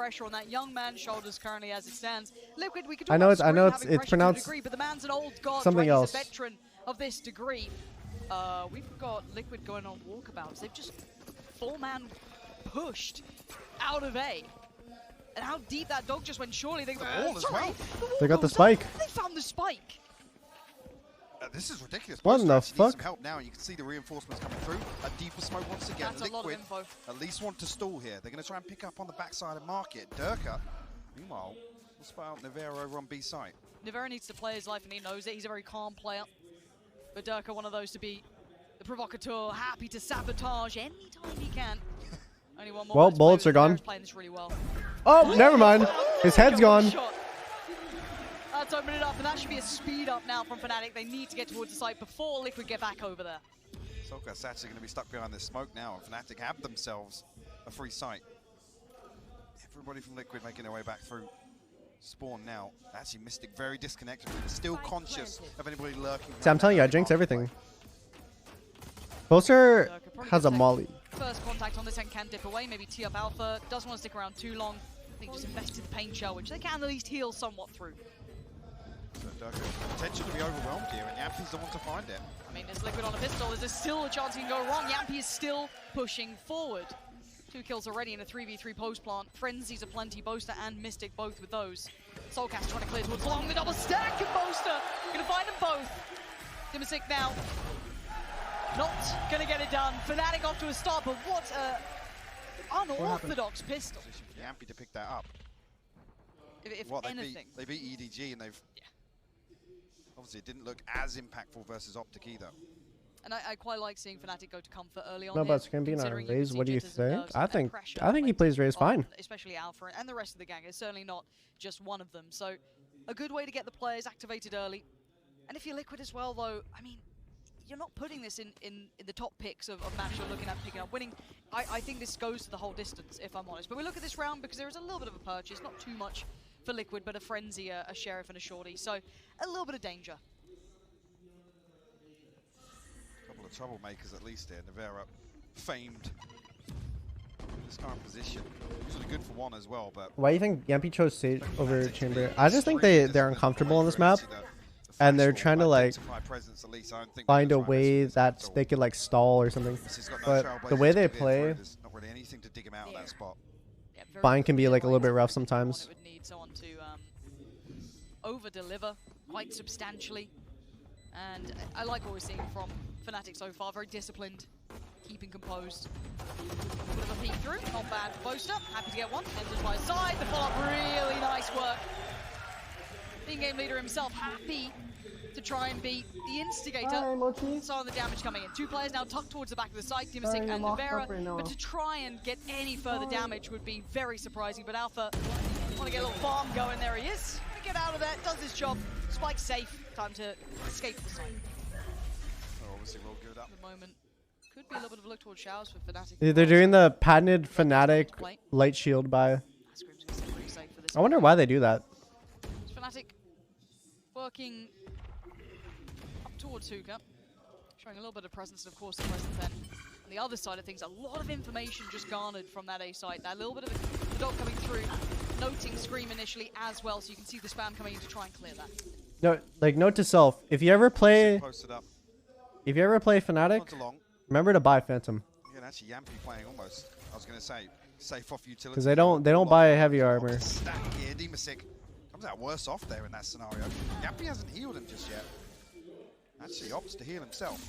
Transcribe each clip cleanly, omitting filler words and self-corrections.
pressure on that young man's shoulders currently as it stands. Liquid, we could I know it's pronounced degree, but the man's an old god, something right? else. He's a veteran of this degree. We've got Liquid going on walkabouts. They've just full-man pushed out of A. And how deep that dog just went, surely they They got the spike. They found the spike. This is ridiculous. What in the fuck? Need some help now. You can see the reinforcements coming through. A deeper smoke once again. That's a lot of info. At least want to stall here. They're going to try and pick up on the backside of market. Durka, meanwhile, will spy out Nivera over on B site. Nivera needs to play his life and he knows it. He's a very calm player. But Durka, one of those to be the provocateur, happy to sabotage anytime he can. Only one more. Well, bullets are gone. Playing this really well. Oh, never mind. His head's gone. Let's open it up, and that should be a speed up now from Fnatic. They need to get towards the site before Liquid get back over there. Solkast's actually going to be stuck behind this smoke now, and Fnatic have themselves a free site. Everybody from Liquid making their way back through spawn now. Actually, Mystic very disconnected, still conscious of anybody lurking. See, I'm telling you, I jinx everything. Poster has a molly. First contact on this end can dip away. Maybe tee up Alpha. Doesn't want to stick around too long. I think just invested the pain shell, which they can at least heal somewhat through. So Durka potential to be overwhelmed here, and Yampy's the one to find it. I mean, there's Liquid on a pistol. Is there still a chance he can go wrong? Yampy is still pushing forward. 2 kills already in a 3v3 post plant. Frenzies aplenty. Boaster and Mystic both with those. Soulcast trying to clear towards long. The double stack, and Boaster gonna find them both. Dimasic now not gonna get it done. Fnatic off to a start, but what a unorthodox pistol. Yampy to pick that up. If anything. They beat EDG, and they've... Obviously, it didn't look as impactful versus Optic either. And I quite like seeing Fnatic go to comfort early on. No, but it's going to be in our Raze. What do you think? I think he plays Raze fine. Especially Alpha and the rest of the gang. It's certainly not just one of them. So a good way to get the players activated early. And if you're Liquid as well, though, I mean, you're not putting this in the top picks of match you're looking at picking up winning. I think this goes to the whole distance, if I'm honest. But we look at this round because there is a little bit of a purchase, not too much for Liquid, but a Frenzy, a Sheriff, and a Shorty. So a little bit of danger. Couple of troublemakers at least here. Nivera, famed in this current position. Usually good for one as well, but... Why do you think Yampy chose Sage over Chamber? I just think they're uncomfortable on this map. And they're trying to like find a way that they could like stall or something. But the way they play, not really anything to dig him out of that spot. Fine can be like a little bit rough sometimes. It would need someone to over-deliver quite substantially. And I like what we're seeing from Fnatic so far. Very disciplined, keeping composed. Bit of a peek through, not bad for Boaster. Happy to get one. Enters by his side. The follow-up, really nice work. Being game leader himself, happy to try and beat the instigator. Saw the damage coming in. 2 players now tucked towards the back of the site, Dimasic and Nivera. But to try and get any further damage would be very surprising. But Alpha want to get a little farm going. There he is. Get out of there, does his job. Spike safe. Time to escape the site. Oh, obviously well geared up. At the moment, could be a little bit of a look towards showers for Fnatic. They're doing the patented Fnatic light shield buy. I wonder why they do that. Fnatic working up towards Hookah, showing a little bit of presence, and of course the presence then. On the other side of things, a lot of information just garnered from that A site. That little bit of the dog coming through, noting Scream initially as well, so you can see the spam coming in to try and clear that. No, like note to self: if you ever play Fnatic, remember to buy Phantom. Yeah, actually Yampy playing almost. I was gonna say safe off utility. Because they don't buy heavy armor. Stack here, Dimasic comes out worse off there in that scenario. Yampy hasn't healed him just yet. Actually opts to heal himself.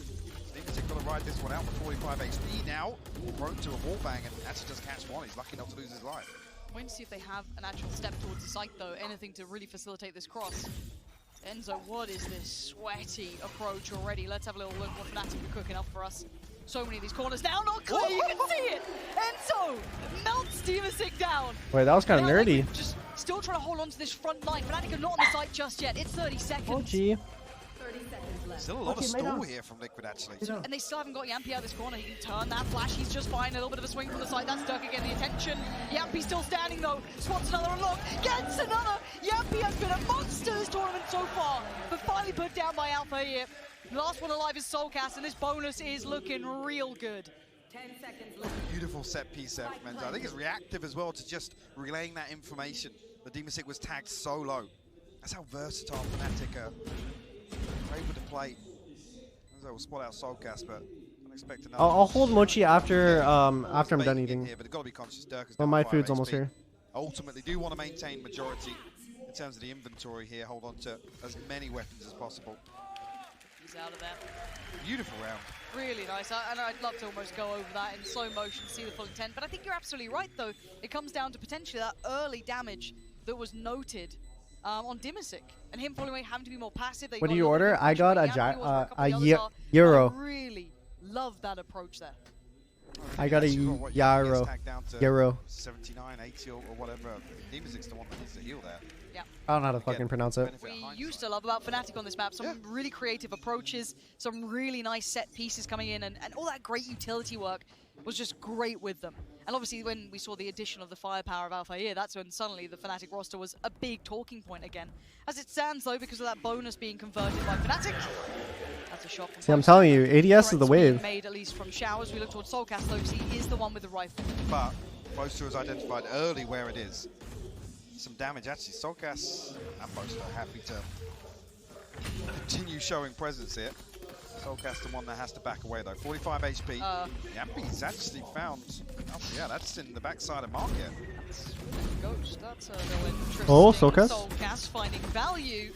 Dimasic got to ride this one out with 45 HP now. Prone to a wallbang and actually does catch one. He's lucky not to lose his life. Waiting to see if they have an actual step towards the site though. Anything to really facilitate this cross. Enzo, what is this sweaty approach already? Let's have a little look what Fnatic are cooking up for us. So many of these corners now, not clear, you can see it! Enzo melts Dimasic down. Wait, that was kind of nerdy. Just still trying to hold on to this front line. Fnatic are not on the site just yet. It's 30 seconds. Oh, gee. Still a lot of stall here from Liquid, actually. And they still haven't got Yampy out of this corner. He can turn that flash. He's just fine. A little bit of a swing from the side. That's Durka getting the attention. Yampy still standing, though. Spots another unlock. Gets another. Yampy has been a monster this tournament so far, but finally put down by Alpha here. The last one alive is Soulcast, and this bonus is looking real good. 10 seconds left. Beautiful set piece there from TenZ. I think it's reactive as well to just relaying that information. The Demasig was tagged so low. That's how versatile Fnatic are able to play. We'll spot out Soulcast, but don't expect another. I'll hold Mochi after I'm done eating. Here, but they've got to be conscious. But my food's almost here. Ultimately, do want to maintain majority in terms of the inventory here. Hold on to as many weapons as possible. He's out of there. Beautiful round. Really nice, and I'd love to almost go over that in slow motion, see the full intent. But I think you're absolutely right, though. It comes down to potentially that early damage that was noted on Demasig, and him falling away, having to be more passive. What do you order? I got a gyro. I really love that approach there. I got a gyro. 79, 80 or whatever. Demasig's the one that needs to heal there. Yeah. I don't know how to fucking pronounce it. We used to love about Fnatic on this map, some really creative approaches, some really nice set pieces coming in, and all that great utility work was just great with them. And obviously when we saw the addition of the firepower of Alphair, that's when suddenly the Fnatic roster was a big talking point again. As it stands though, because of that bonus being converted by Fnatic, that's a shot from See, I'm telling you, ADS is the wave. Made at least from showers. We look towards Soulcast though, because he is the one with the rifle. But Boaster has identified early where it is. Some damage actually. Soulcast and Boaster happy to continue showing presence here. Soulcast the one that has to back away though. 45 HP. Yampi's actually found. Oh yeah, that's in the backside of market. That's Ghost. That's a little interesting. Oh, Soulcast. Soulcast finding value.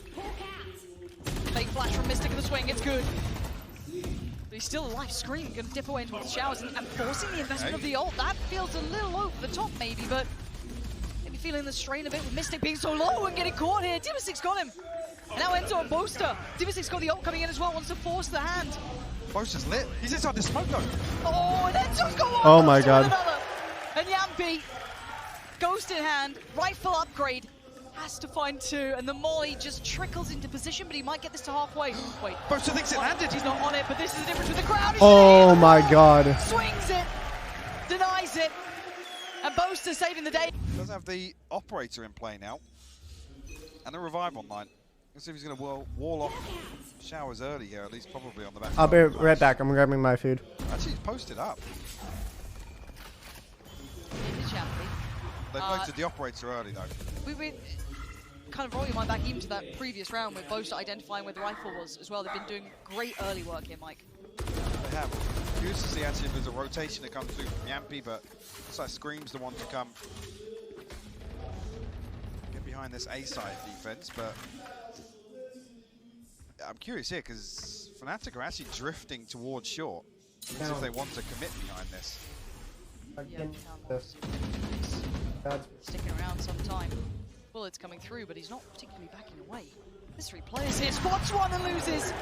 Fake flash from Mystic in the swing. It's good. But he's still alive. Scream going to dip away into the showers and forcing the investment of the ult. That feels a little over the top maybe, but maybe feeling the strain a bit with Mystic being so low and getting caught here. Demasic's got him. And now Enzo and Boaster. Demasic's got the ult coming in as well, wants to force the hand. Boaster's lit. He's inside the smoke though. Oh, and Enzo's got one. Oh my god. And Yampi, Ghost in hand, rifle upgrade. Has to find two, and the molly just trickles into position, but he might get this to halfway. Wait. Boaster thinks it landed. He's not on it, but this is the difference with the crowd. Oh my god. Swings it, denies it, and Boaster saving the day. Does have the operator in play now, and a revive online. Let's see if he's going to wall off showers early here, at least probably on the back. I'll be right back. I'm grabbing my food. Actually, he's posted up. They posted the operator early though. We kind of roll your mind back even to that previous round with Boaster identifying where the rifle was as well. They've been doing great early work here, Mike. They have. Curious to see actually if there's a rotation that comes through from Yampi, but looks like Scream's the one to come get behind this A-side defense, but I'm curious here because Fnatic are actually drifting towards short. As if they want to commit behind this. Sticking around some time. Bullets coming through, but he's not particularly backing away. There's three players here. Spots one and loses.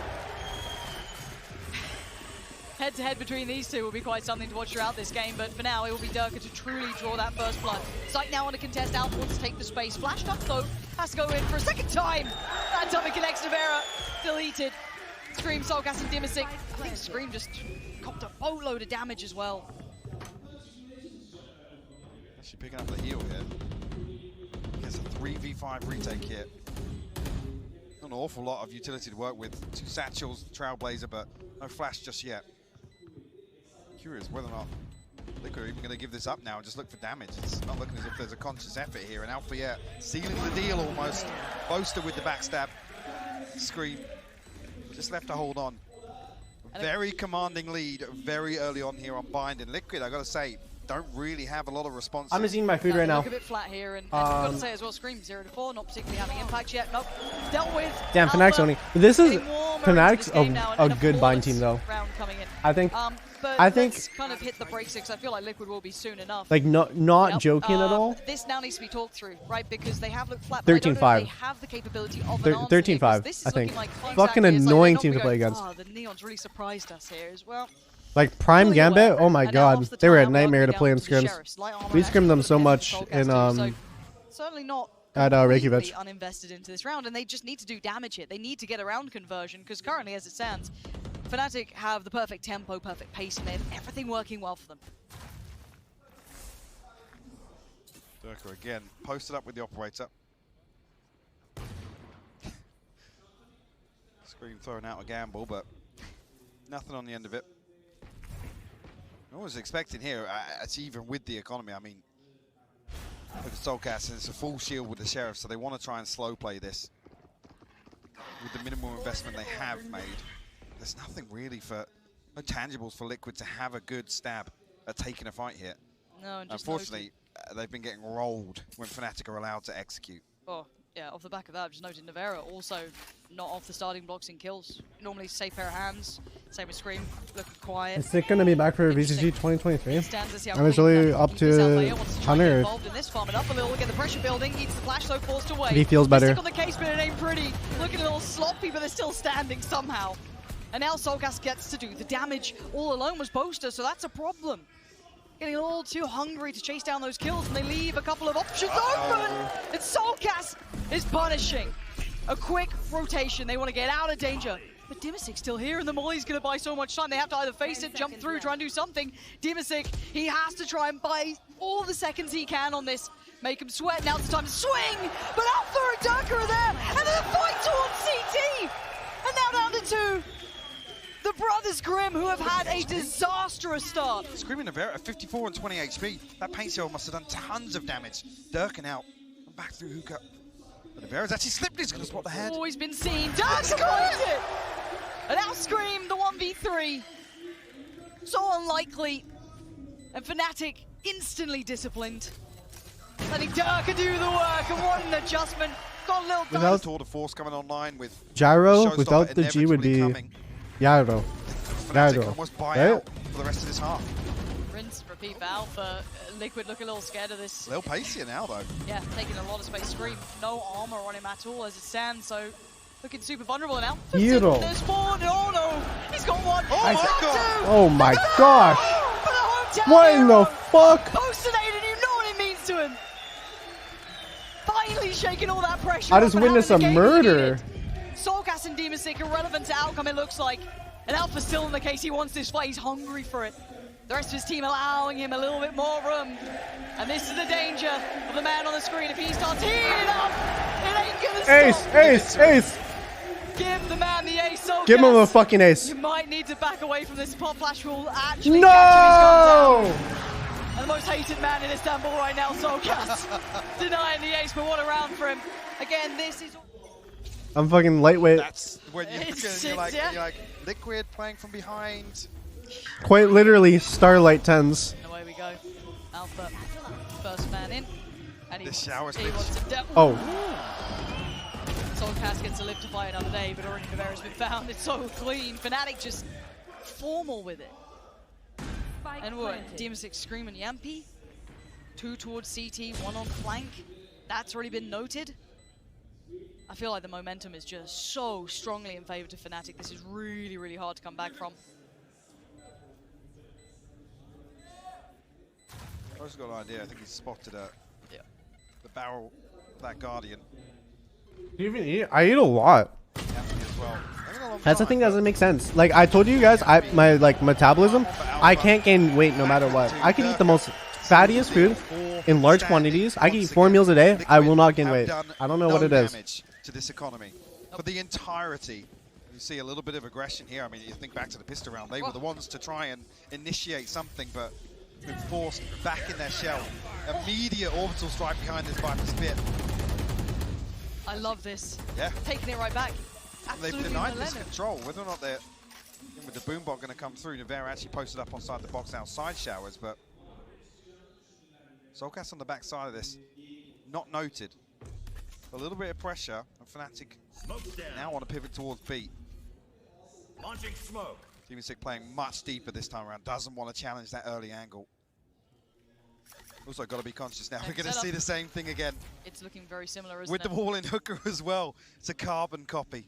Head to head between these two will be quite something to watch throughout this game, but for now it will be Durka to truly draw that first blood. Sight now on a contest. Alpha wants to take the space. Flashed up though. Has to go in for a second time. That time it connects Navera. Deleted. Scream, Soulcast and Demasig. I think Scream just copped a boatload of damage as well. Actually picking up the heal here. Gets a 3v5 retake here. Not an awful lot of utility to work with. Two satchels, Trailblazer, but no flash just yet. Curious whether or not Liquid are even going to give this up now and just look for damage. It's not looking as if there's a conscious effort here. And Alpha sealing the deal almost. Boaster with the backstab. Scream just left to hold on. Very commanding lead very early on here on Bind. And Liquid, I got to say, don't really have a lot of response. I'm just eating my food right now. Look a bit flat here, and I've got to say as well, Scream 0-4, not particularly having impact yet. Nope, dealt with. Damn, Fnatic's only. This is Fnatic's a good bind team though. I think. But I think let's kind of hit the brakes because I feel like Liquid will be soon enough. Like not joking at all. This now needs to be talked through, right? Because they have looked flat. 13-5. They have the capability of an 13-5. I think. Like fucking annoying team to play against. Oh, the Neons really surprised us here as well. Like Prime Gambit, oh my god, they were a nightmare to play in scrims. We scrimmed them so much in certainly not at Reykjavik. Uninvested into this round, and they just need to do damage here. They need to get around conversion because currently, as it stands, Fnatic have the perfect tempo, perfect pace, and they have everything working well for them. Durka again posted up with the operator. Scream throwing out a gamble, but nothing on the end of it. I was expecting here, it's even with the economy. I mean, look at Soulcast, and it's a full shield with the Sheriff, so they want to try and slow play this. With the minimal investment they have made, there's nothing really no tangibles for Liquid to have a good stab at taking a fight here. No, unfortunately, they've been getting rolled when Fnatic are allowed to execute. Oh, yeah, off the back of that, I've just noted Navera also not off the starting blocks in kills. Normally safe pair of hands, same with Scream, looking quiet. Is it going to be back for VCG 2023? I'm really up to Hunter. Involved in this, farm it up a little, get the pressure building, eats the flash, so forced away. He feels better. On the case, but it ain't pretty. Looking a little sloppy, but they're still standing somehow. And now Soulcast gets to do the damage. All alone was Boaster, so that's a problem. Getting a little too hungry to chase down those kills, and they leave a couple of options open. And Soulcast is punishing. A quick rotation. They want to get out of danger. But Dimisic still here, and the Molly's going to buy so much time. They have to either face it, jump through, try and do something. Dimisic, he has to try and buy all the seconds he can on this. Make him sweat. Now it's time to swing. But Alpha and Durka are there. And then a fight towards CT. And now down to 2. The brothers Grimm, who have had a disastrous start. Screaming Navera at 54 and 20 HP. That paint shell must have done tons of damage. Durkin out. And back through hookah. But Navera's actually slipped. He's going to spot the head. Always been seen. Durkin finds it! And now Scream, the 1v3. So unlikely. And Fnatic instantly disciplined. Letting Durka do the work. And what an adjustment. Got a little without Tour de Force coming online with Gyro, without the G would be Gyro. Gyro. Almost buy out for the rest of this half. Rinse, repeat for Alpha. Liquid look a little scared of this. A little pacier now though. Yeah, taking a lot of space. Scream, no armor on him at all as it stands, so looking super vulnerable now. Hero. There's 4. Oh no, he's got 1. Oh my gosh. What in the fuck? Postinated, you know what it means to him. Finally shaking all that pressure. I just witnessed a murder. Soulcast and Dimisic irrelevant to outcome, it looks like. And Alpha's still in the case. He wants this fight. He's hungry for it. The rest of his team allowing him a little bit more room. And this is the danger of the man on the screen. If he starts heating up, it ain't gonna stop. Ace. Give the man the ace, Soulcast. Give him a fucking ace. You might need to back away from this. Pop flash will actually No! catch him. He's gone down. And the most hated man in Istanbul right now, Soulcast. Denying the ace, but what a round for him. Again, this is... I'm fucking lightweight. That's when you're like Liquid playing from behind. Quite literally, Starlight TenZ. And away we go. Alpha, first man in. And he The shower wants to Oh. Soulcast gets to live to fight another day, but already Navera's been found. It's so clean. Fnatic just formal with it. And what? Dimisic, Scream, and Yampi. 2 towards CT, 1 on flank. That's already been noted. I feel like the momentum is just so strongly in favor to Fnatic. This is really, really hard to come back from. I've just got an idea. I think he's spotted the barrel of that Guardian. Do you even eat? I eat a lot. As well. That's the thing that doesn't make sense. Like I told you guys, my metabolism, I can't gain weight no matter what. I can eat the most fattiest food in large quantities. I can eat 4 meals a day. I will not gain weight. I don't know what it is. To this economy for the entirety. You see a little bit of aggression here. I mean, you think back to the pistol round. They were the ones to try and initiate something, but been forced back in their shell. Immediate orbital strike behind this Viper Spear. I love this. Yeah. Taking it right back. Absolutely They've denied this control. Whether or not they're with the boombot going to come through, Navera actually posted up onside the box outside showers, but Soulcast on the back side of this, not noted. A little bit of pressure, and Fnatic now want to pivot towards B. Launching smoke. Dimisic playing much deeper this time around, doesn't want to challenge that early angle. Also got to be conscious now. We're going to see the same thing again. It's looking very similar, isn't with it? the wall in hooker as well. It's a carbon copy.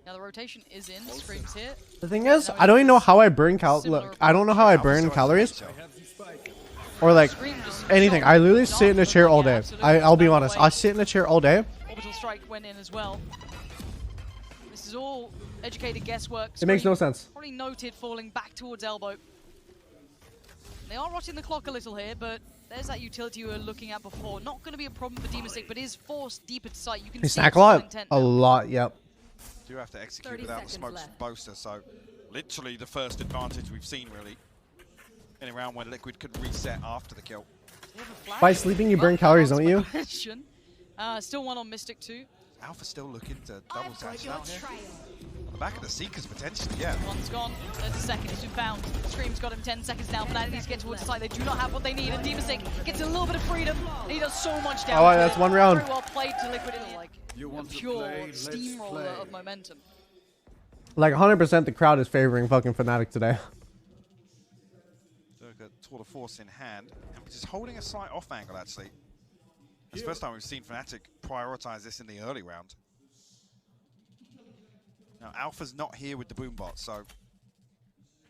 Now the rotation is in. Scream's here. The thing is, I don't even know how I burn look, I don't know how I burn calories. Or like anything. I literally sit in a chair all day. I'll be honest. I sit in a chair all day. Orbital strike went in as well. This is all educated guesswork. It makes no sense. Probably noted falling back towards elbow. They are watching the clock a little here, but there's that utility you were looking at before. Not going to be a problem for Dimisic, but is forced deeper to sight. You can They see snack a lot. A lot, yep. Do have to execute without the smokes from Boaster, so literally the first advantage we've seen really in a round where Liquid could reset after the kill. By sleeping, you burn calories, don't you? Still one on Mystic too. Alpha still looking to double touch out here. On the back of the Seekers potentially, yeah. One's gone. There's a second. He's been found. Scream's got him 10 seconds now. Fnatic needs to get towards the side. They do not have what they need. And Mystic gets a little bit of freedom. And he does so much damage. Oh, that's one round. Very well played to Liquid. Like a pure steamroller of momentum. Like 100% the crowd is favoring fucking Fnatic today. Durka tour de force in hand, and just holding a slight off angle actually. It's the first time we've seen Fnatic prioritize this in the early round. Now Alpha's not here with the boombot, so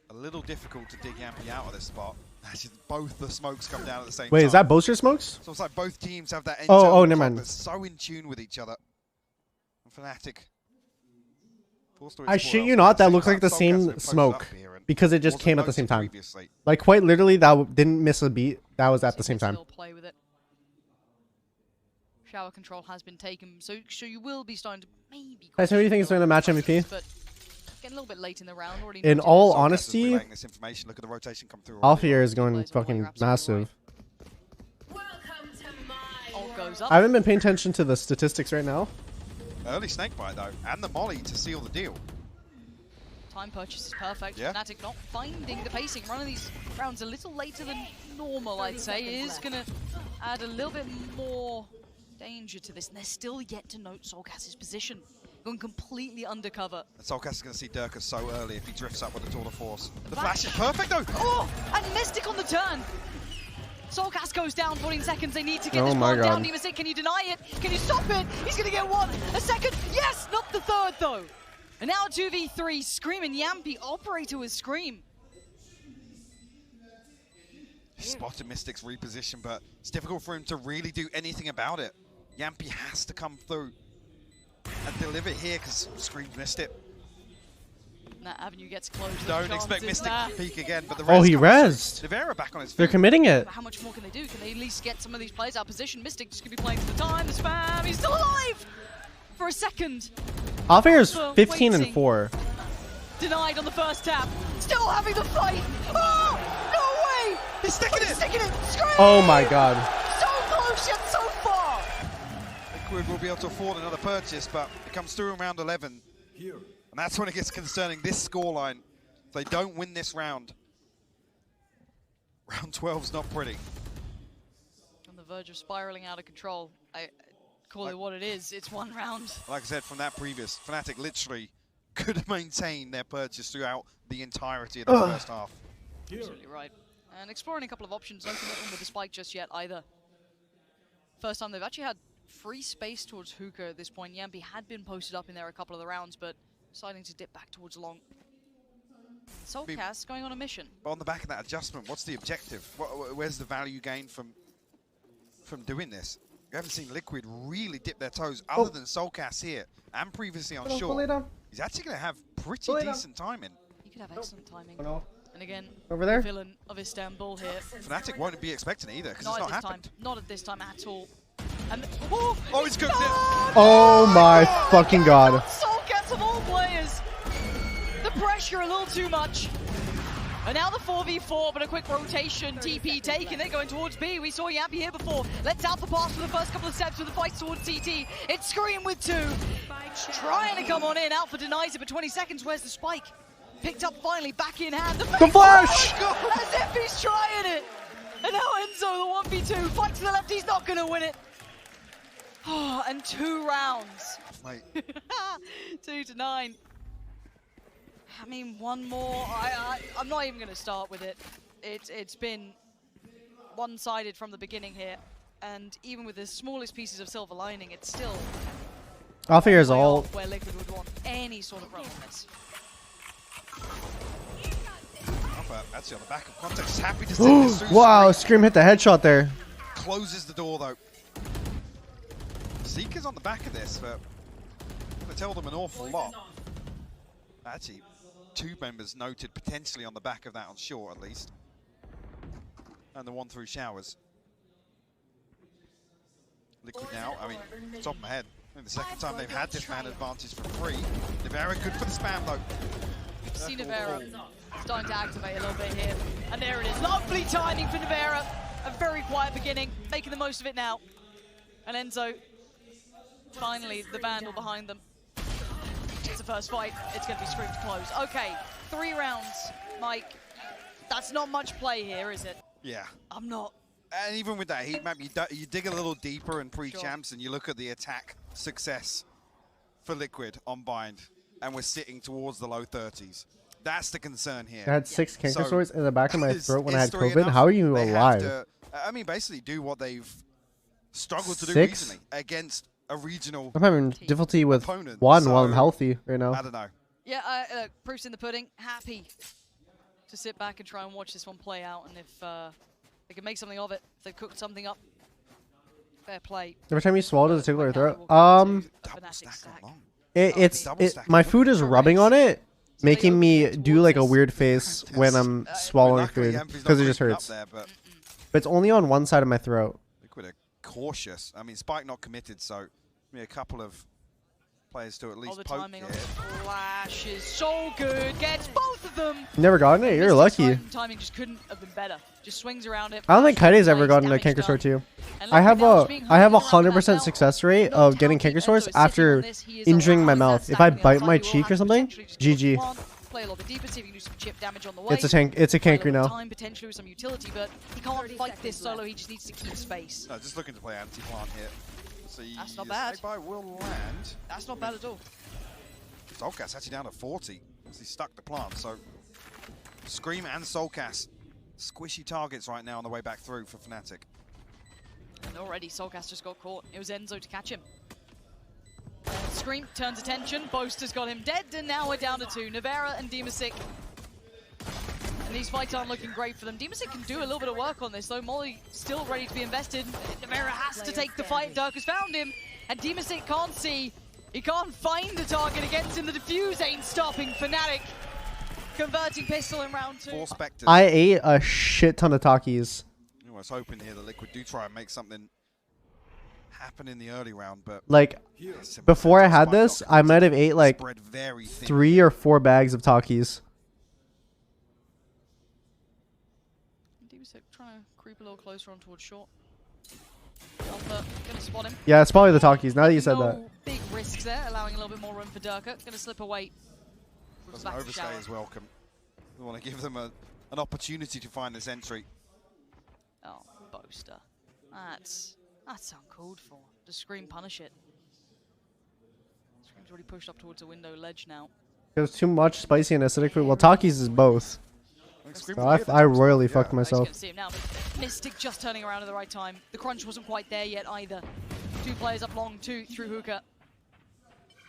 a little difficult to dig Yampy out of this spot. Actually, both the smokes come down at the same time. Wait, is that both your smokes? So it's like both teams have that oh, never mind. That's so in tune with each other. And Fnatic. I shit you not, that looks like the same smoke because it just came at the same time. Previously. Like quite literally, that didn't miss a beat. That was at the same time. Play with it. Shower control has been taken, so you will be starting to maybe. Guys, who do you think is going to match MVP? But getting a little bit late in the round. In all honesty, look at the rotation come through. Alpha here is going fucking massive. Goes up. I haven't been paying attention to the statistics right now. Early snakebite though, and the molly to seal the deal. Time purchase is perfect. Yeah. Fnatic not finding the pacing. Running these rounds a little later than normal, I'd say, is going to add a little bit more danger to this. And they're still yet to note Soulcast's position. Going completely undercover. And Soulcast is going to see Durka so early if he drifts up with the tour de force. The flash is perfect though! Oh! And Mystic on the turn! Soulcast goes down 14 seconds. They need to get oh this one down. Mystic, can you deny it? Can you stop it? He's going to get one. A second. Yes! Not the third though. And now 2v3. Scream and Yampy. Operator with Scream. He spotted Mystic's reposition, but it's difficult for him to really do anything about it. Yampy has to come through and deliver here because Scream's missed it. That avenue gets closed. Don't expect Mystic to peek again, but the oh, he rezzed. Rivera back on his feet. They're committing it. How much more can they do? Can they at least get some of these players out of position? Mystic just gonna be playing for the time. The spam. He's still alive for a second. Alpha here is 15 and 4. Denied on the first tap. Still having the fight. Oh no way! He's sticking it. Sticking it. Scream! Oh my god. So close yet so far. Liquid will be able to afford another purchase, but it comes through in round 11. Here. And that's when it gets concerning, this scoreline. If they don't win this round, round 12's not pretty. On the verge of spiraling out of control. I call it what it is. It's one round. Like I said from that previous, Fnatic literally could maintain their purchase throughout the entirety of the first half. Absolutely right. And exploring a couple of options. No commitment with the spike just yet either. First time they've actually had free space towards Hookah at this point. Yampy had been posted up in there a couple of the rounds, but deciding to dip back towards long. Soulcast going on a mission. But on the back of that adjustment, what's the objective? Where's the value gain from doing this? We haven't seen Liquid really dip their toes other than Soulcast here and previously on shore. He's actually going to have pretty decent timing. He could have excellent timing. And again, over there, villain of Istanbul here. Fnatic won't be expecting it either because it's not happened. Not at this time at all. And oh, he's cooked it. Oh my fucking god. Soulcast of all players. The pressure a little too much. And now the 4v4, but a quick rotation. TP taken. They're going towards B. We saw Yampy here before. Let's out the pass for the first couple of steps with the fight towards CT. It's Scream with 2. Trying to come on in. Alpha denies it, but 20 seconds. Where's the spike? Picked up finally, back in hand. The flash! Oh, as if he's trying it. And now Enzo, the 1v2. Fight to the left. He's not going to win it. Oh, and 2 rounds. 2-9. I mean, one more. I'm not even going to start with it. It's been one-sided from the beginning here. And even with the smallest pieces of silver lining, it's still... Alpha here is all... where Liquid would want any sort of run on this. Alpha, actually on the back of context, happy to see this through. Wow, Scream hit the headshot there. Closes the door though. Seeker's on the back of this, but I'm going to tell them an awful lot. Actually, 2 members noted potentially on the back of that on shore at least. And the one through showers. Liquid now, I mean, top of my head. I think the second time they've had this man advantage for free. Nivera good for the spam though. See Nivera Starting to activate a little bit here. And there it is. Lovely timing for Nevera. A very quiet beginning, making the most of it now. And Enzo, finally, the Vandal behind them. It's the first fight. It's going to be Scream to close. Okay, 3 rounds, Mike. That's not much play here, is it? Yeah. I'm not. And even with that heat map, you dig a little deeper in pre-champs and you look at the attack success for Liquid on Bind, and we're sitting towards the low 30s. That's the concern here. I had 6 canker sores in the back of my throat when I had 3 COVID. enough? How are you They alive? have to, I mean, basically do what they've struggled to do 6? recently against a regional I'm having difficulty with opponent. 1 while I'm So, healthy right now. I don't know. Yeah, proof's in the pudding. Happy to sit back and try and watch this one play out. And if they can make something of it, if they've cooked something up, fair play. Every time you swallow, does it tickle your throat? Double Fnatic stack along. It's my food is rubbing on it, making me do like a weird face when I'm swallowing Luckily, food Empy's not because it just creeping up hurts. there, but But it's only on one side of my throat. Liquid are cautious. I mean, Spike not committed, so a couple of players to at least the poke timing here. on the flash is so good. Gets both of them. Never gotten it. You're lucky. Timing just couldn't have been better. Just swings around it. I don't think flash, Kaide's ever plays, gotten a damage canker done. sore too. And I have Liquid now a just being I have a hunted around that 100% belt. success rate No of getting tell canker Enzo sores is sitting after on this. He is injuring my around that mouth. If I stacking bite outside, my he will cheek have or to something, potentially just push GG. one, play a little bit deeper, see if he can do some chip damage on the way. It's a canker Play a little now. bit time potentially with some utility, but he can't fight this solo. He just needs to keep space. No, just looking to play anti-plant here. So That's not bad. By will land. That's not bad at all. Soulcast actually down to 40 as he stuck the plant. So Scream and Soulcast, squishy targets right now on the way back through for Fnatic. And already Soulcast just got caught. It was Enzo to catch him. Scream turns attention. Boaster's got him dead, and now we're down to 2. Nevera and Demasic. And these fights aren't looking great for them. Demasic can do a little bit of work on this, though. Molly still ready to be invested. Nevera has to take the fight. Dirk has found him, and Demasic can't see. He can't find the target against him. The defuse ain't stopping Fnatic. Converting pistol in round 2. 4 Spectres. I ate a shit ton of Takis. I was hoping here that Liquid do try and make something happen in the early round, but Like before I had this, I might have ate like spread very thin. 3 or 4 bags of Takis. Demasic trying to creep a little closer on towards short. Alpha gonna spot him. Yeah, it's probably the Takis. Now that you said that. No big risks there, allowing a little bit more room for Durka. Gonna slip away. Doesn't overstay is welcome. We want to give them an opportunity to find this entry. Oh, Boaster. That's uncalled for. Does Scream punish it? Scream's already pushed up towards the window ledge now. There's too much spicy and acidic food. Well, Takis is both. Scream So will get the I jump royally start. fucked He's myself. gonna see him now, but Mystic just turning around at the right time. The crunch wasn't quite there yet either. 2 players up long, 2 through hookah.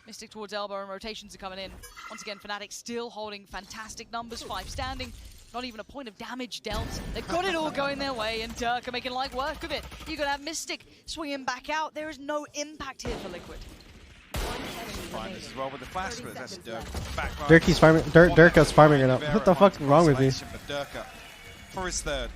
Mystic towards elbow, and rotations are coming in. Once again, Fnatic still holding fantastic numbers. 5 standing. Not even a point of damage dealt. They've got it all going their way, and Dirk are making light work of it. You're going to have Mystic swinging back out. There is no impact here for Liquid. Find this as well with the flash, but that's Dirk. Backline. Dirk's farming. Dirka's farming it up. What the fuck is wrong with me? But Dirka for his 3rd.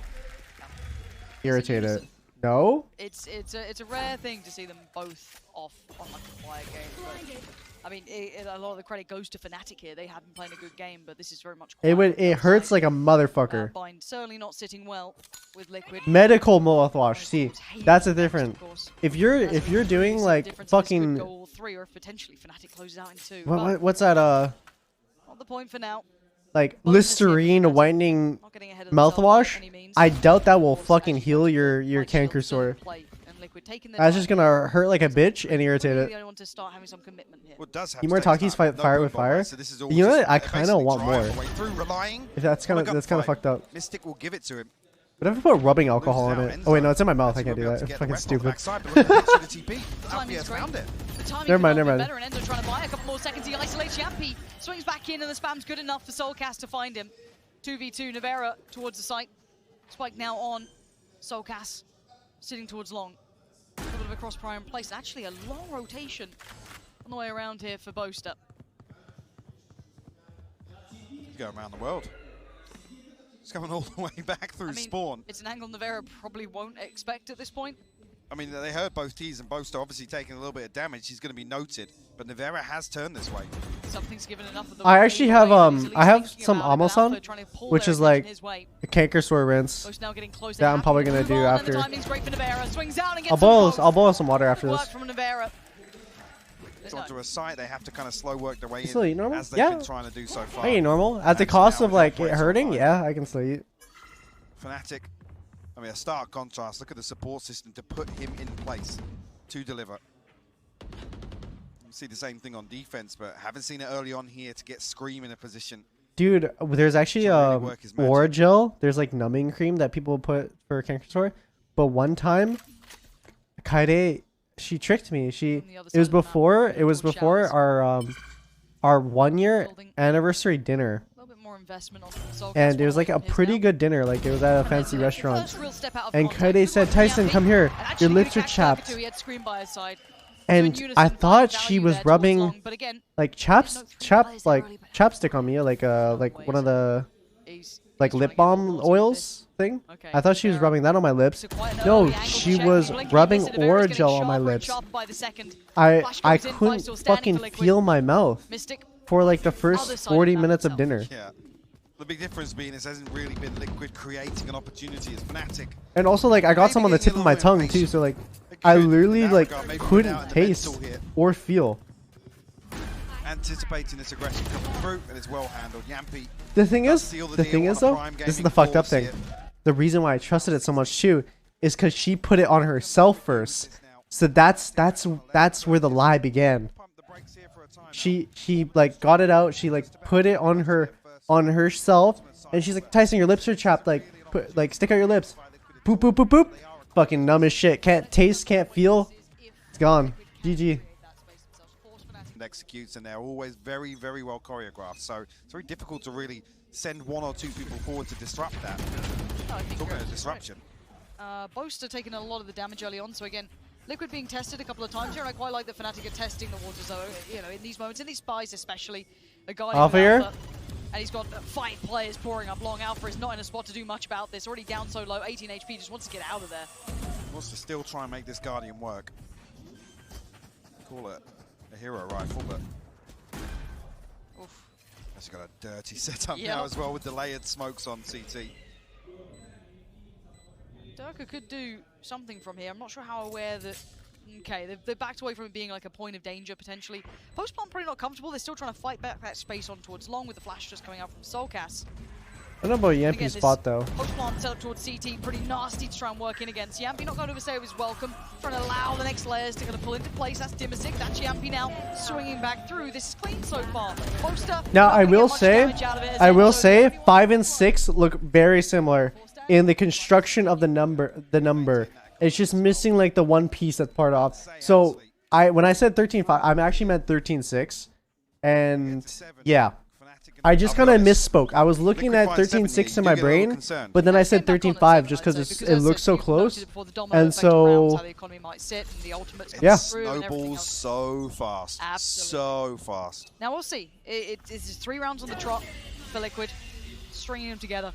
Irritated. No? It's a rare thing to see them both off on like a quiet game. But, I mean, a lot of the credit goes to Fnatic here. They have been playing a good game, but this is very much quiet. It hurts like a motherfucker. Bind certainly not sitting well with Liquid. Medical mouthwash. See, that's a different. Of course. If you're doing like Difference if this could fucking go all 3, or if potentially Fnatic closes out in 2. what's that Not the point for now. like Both is here for Listerine Fnatic. whitening Not getting ahead of themselves by mouthwash? any means. I doubt that will Of course, fucking actually heal much your more canker still in sore. play, and Liquid taking their That's time. just gonna hurt like a bitch and irritate Really it. the only one to start having some commitment here. Well, it does have You more to take Takis time. fight fire boom with bomb, fire? right? So this is all You know just what? I kinda basically want drive more. the way through, relying If that's on a kind of gunfight. fucked up. Mystic will give it to him. But if I put rubbing alcohol in Loses it. out, Oh wait, Enzo. no, it's in my mouth. I Enzo can't will do be able that. to It's get the fucking rep on the stupid. backside, but look at the TP. The Alfie timing's has great. found it. The timing Never mind, is a never little bit mind. better, and Enzo trying to buy a couple more seconds. He isolates Yampi, swings back in, and the spam's good enough for Soulcast to find him. 2v2, Nevera towards the site. Spike now on Soulcast, sitting towards long. A little bit of a cross prior in place. Actually, a long rotation on the way around here for Boaster. He's going around the world. He's coming all the way back through spawn. It's an angle Nevera probably won't expect at this point. I mean, they heard both TenZ and Boaster obviously taking a little bit of damage. He's going to be noted, but Nevera has turned this way. Something's given enough of the I actually have he's at I have least thinking some about it, Amos but on, Alpha trying to pull which their is like attention his way. a canker sore rinse Both now getting closer, that I'm happy probably to gonna move do on, and after. the timing's great for Navera. Swings out and gets I'll boil some water after Good this. work from Navera. Onto a site, they have to kind of slow work their way Still in, eat normal? as they've Yeah. been trying to do so far. I eat normal at the And cost now of with like that it point hurting. so far. Yeah, I can still eat. Fnatic, I mean, a stark contrast. Look at the support system to put him in place to deliver. You see the same thing on defense, but haven't seen it early on here to get Scream in a position. Dude, there's actually really work his magic. Aura gel. There's like numbing cream that people put for canker sore. But one time, Kaide, she tricked me. It was before our 1 year anniversary dinner. A little bit more investment on Soul And Cast it was like a is pretty now. good dinner. Like it was at a fancy The restaurant. first real step out of And contact. Kaide Good said, work from "Tyson, Yampi. come here. And actually Your lips good are catch chapped." He had Scream by his side. And So in I unison, thought finding she value was there towards rubbing long, but again, like there's no three players there early, but chapstick on me, like one of the he's like trying lip to get more balm balls into oils thing. Okay, I thought she was Navera. rubbing that on my lips. So quite an No, early angle she check. was Blinking rubbing missed it. Navera's Aura getting gel on my sharper and lips. sharper by the second. I Flash I goes in, couldn't Vice still standing fucking for Liquid. feel my mouth Mystic. for like the Other first side of 40 the map minutes of itself. dinner. Yeah. The big difference being this hasn't really been Liquid creating an opportunity as Fnatic. And also like I got Maybe some on the getting tip a of my little tongue too, impatient. so like It I could, in literally that like regard, maybe without couldn't the taste mental here. or feel. Anticipating this aggression coming through, and it's well handled. Yampi The thing does is, seal the thing deal is on a though, prime this is gaming the fucked up force thing. here. The reason why I trusted it so much too is because she put it on herself first. So that's where the lie began. Pump the brakes here for a time now. She like got it out. She like put it on herself, and she's like, Tyson, your lips are chapped. Like stick out your lips. Boop boop boop boop. Fucking numb as shit. Can't taste, can't feel. It's gone. GG. And executes, and they're always very, very well choreographed. So it's very difficult to really send one or two people forward to disrupt that. No, I think Talking you're about disruption. Boaster taking a lot of the damage early on, so again, Liquid being tested a couple of times here, and I quite like that Fnatic are testing the waters, though, you know, in these moments, in these spies especially. A guy Alpha with here? Alpha, and he's got 5 players pouring up long. Alpha is not in a spot to do much about this, already down so low, 18 HP, just wants to get out of there. Wants to still try and make this Guardian work. Call it a hero rifle, but Oof. actually got a dirty setup Yeah. now as well with the layered smokes on CT. Durka could do something from here. I'm not sure how aware that... Okay, they've backed away from it being like a point of danger, potentially. Postplan pretty not comfortable. They're still trying to fight back that space on towards long with the flash just coming out from Soulcast. I don't know about Again, Yampi's this spot though. Postplan set up towards CT, pretty nasty to try and work in against. Yampi not going to overstay with his welcome, trying to allow the next layers to kind of pull into place. That's Dimasic, that's Yampi now swinging back through. This is clean so far. Boaster, Now not I gonna get will much say, damage out of it as I will Enzo say, is 5 and 6 look very similar in the construction of the number. It's just missing like the one piece that's part off. So when I said 13-5, I actually meant 13-6, and yeah, I just kind of misspoke. I was looking at 13-6 in my brain, but then I said 13-5 just because it looks so close, and so yeah. Snowballs so fast. Absolutely. So fast. Now we'll see. It's 3 rounds on the trot for Liquid, stringing them together.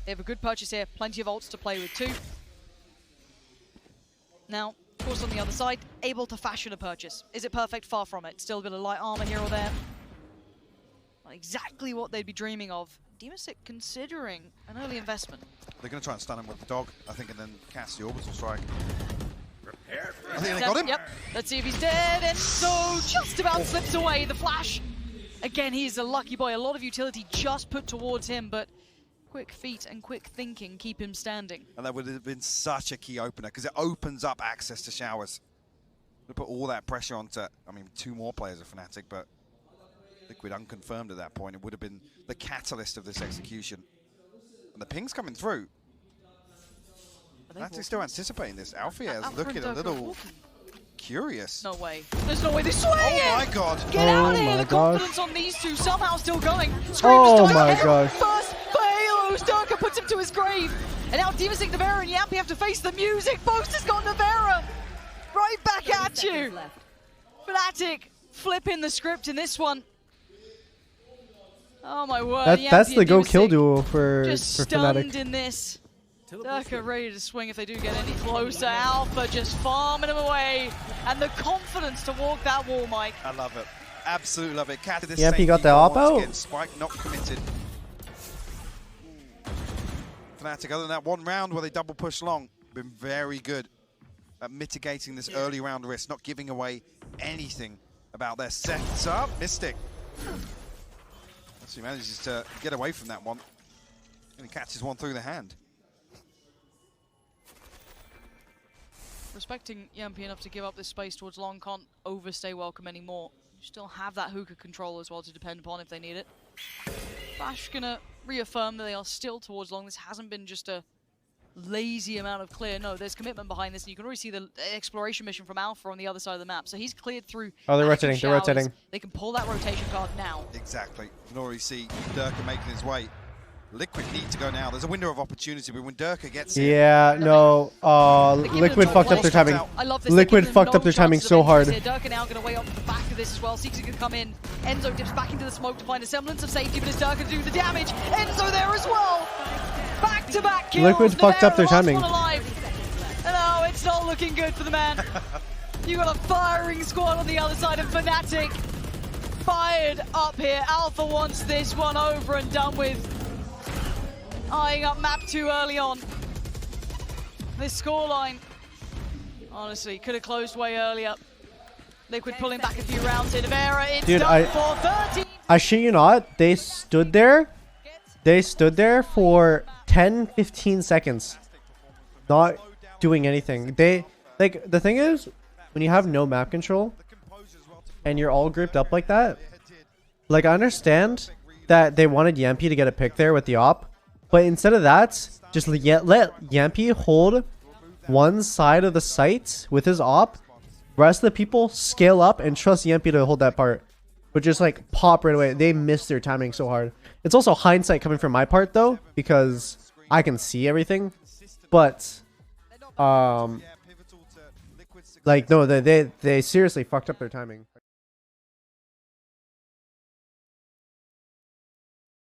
They have a good purchase here, plenty of ults to play with too. Now, of course, on the other side, able to fashion a purchase. Is it perfect? Far from it. Still a bit of light armor here or there. Not exactly what they'd be dreaming of. Dimasic considering an early investment. They're going to try and stun him with the dog, I think, and then cast the orbital strike. Prepare for I think they got him. Yep. Let's see if he's dead. And so just about slips away. The flash. Again, he's a lucky boy. A lot of utility just put towards him, but quick feet and quick thinking keep him standing. And that would have been such a key opener because it opens up access to showers. We put all that pressure onto, I mean, 2 more players of Fnatic, but Liquid unconfirmed at that point. It would have been the catalyst of this execution. And the ping's coming through. Fnatic's still anticipating this. Alfia is looking a little curious. No way. There's no way they're swinging Oh my it! god. Get out of Oh here! my The gosh. confidence on these two somehow still going. Oh Scream my gosh. First Halos, Durka puts him to his grave. And now Dimasic, Navera, and Yampi have to face the music. Boaster's got Navera right back at you. Fnatic flipping the script in this one. Oh my word. That's Yampi the and go kill Dimasic duo for just Fnatic. stunned in this. Durka ready to swing if they do get any closer. Alpha just farming him away. And the confidence to walk that wall, Mike. I love it. Absolutely love it. Cat Yep, he got the op out. Spike not committed. Fnatic, other than that one round where they double push long, been very good at mitigating this early round risk, not giving away anything about their setup. Mystic actually manages to get away from that one, and he catches one through the hand. Respecting Yampi enough to give up this space towards long, can't overstay welcome anymore. You still have that hookah control as well to depend upon if they need it. Flash gonna reaffirm that they are still towards long. This hasn't been just a lazy amount of clear. No, there's commitment behind this, and you can already see the exploration mission from Alpha on the other side of the map. So he's cleared through. Oh, they're rotating. They're rotating. They can pull that rotation card now. Exactly. You can already see Durka making his way. Liquid need to go now. There's a window of opportunity, but when Durka gets in... Yeah, no. Liquid fucked up their timing. I love this. Liquid fucked up their timing so hard. Durka now going to wait up the back of this as well. Seeks to come in. Enzo dips back into the smoke to find a semblance of safety, but it's Durka to do the damage. Enzo there as well. Back-to-back kills. Liquid fucked up their timing. No, it's not looking good for the man. You got a firing squad on the other side of Fnatic. Fired up here. Alpha wants this one over and done with. Eyeing up map 2 early on. This scoreline, honestly, could have closed way earlier. Liquid pulling back a few rounds in. Vera, it's Dude, done for 13. I shit you not, they stood there. They stood there for 10-15 seconds, not doing anything. They like the thing is, when you have no map control and you're all grouped up like that, like I understand that they wanted Yampi to get a pick there with the op. But instead of that, just let Yampi hold one side of the site with his op. Rest of the people scale up and trust Yampi to hold that part. But just like pop right away. They missed their timing so hard. It's also hindsight coming from my part though, because I can see everything. But like no, they seriously fucked up their timing.